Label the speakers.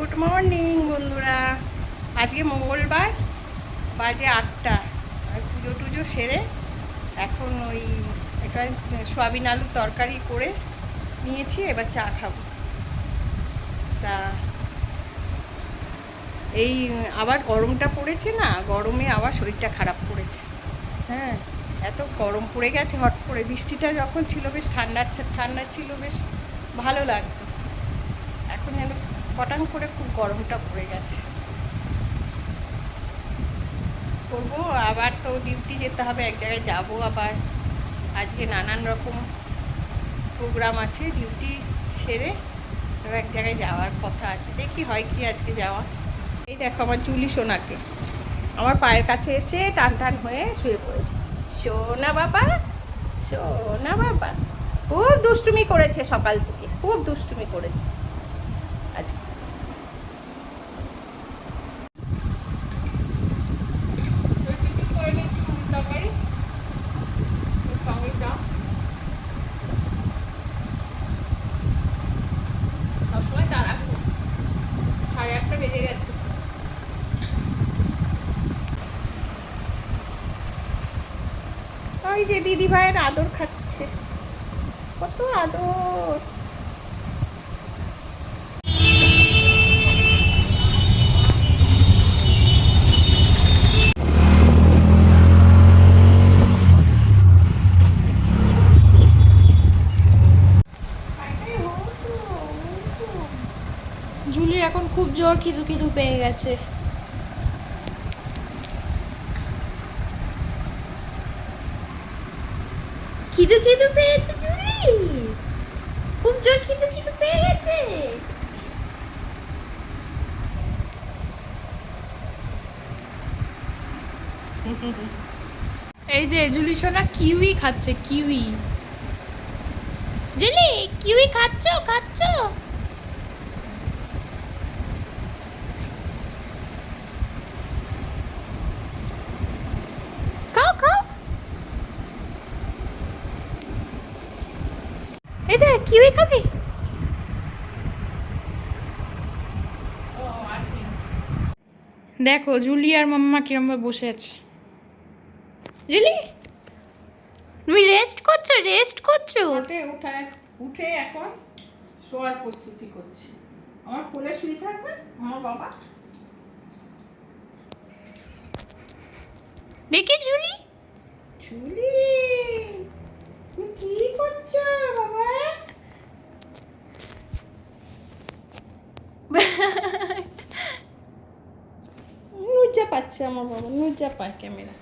Speaker 1: Good morning বন্ধুরা। আজকে মঙ্গলবার, বাজে 8টা। পুজো টুজো সেরে এখন ওই একটা সয়াবিন আলুর তরকারি করে নিয়েছি, এবার চা খাবো। তা এই আবার গরমটা পড়েছে না, গরমে আবার শরীরটা খারাপ করেছে। হ্যাঁ, এত গরম পড়ে গেছে হট করে। বৃষ্টিটা যখন ছিল বেশ ঠান্ডা ঠান্ডা ছিল, বেশ ভালো লাগতো। এখন যেন পটাং করে খুব গরমটা পড়ে গেছে। করবো আবার, তো ডিউটি যেতে হবে, এক জায়গায় যাবো আবার। আজকে নানান রকম প্রোগ্রাম আছে, ডিউটি সেরে এক জায়গায় যাওয়ার কথা আছে। দেখি হয় কি আজকে যাওয়া। এই দেখো আমার জুলি সোনাকে আমার পায়ের কাছে এসে টান টান হয়ে শুয়ে পড়েছে। সোনা বাবা, সোনা বাবা। খুব দুষ্টুমি করেছে সকাল থেকে, খুব দুষ্টুমি করেছে আজকে। সবসময় তারা 8:30 বেজে গেছে। ওই যে দিদি ভাইয়ের আদর খাচ্ছে, কত আদর।
Speaker 2: জুলির এখন খুব জোর খিদু খিদু পেয়ে গেছে। খিদু খিদু পেয়েছে জুলি, খুব জোর খিদু খিদু পেয়ে গেছে। এই যে জুলি সোনা কিউই খাচ্ছে, কিউই। জুলি কিউই খাচ্ছো খাচ্ছো? খাও খাও। এই দেখ কিউই খাবি? দেখো জুলি আর মাম্মা কিরমভাবে বসে আছে। জুলি তুমি রেস্ট করছো, রেস্ট করছো?
Speaker 1: উঠে এখন শোয়ার প্রস্তুতি করছি। আমার কোলে শুয়ে থাকবে আমার বাবা।
Speaker 2: দেখি জুলি,
Speaker 1: জুলি তুমি কি করছো বাবা? নুজা পাচ্ছে আমার বাবা, নুজা পায় ক্যামেরা।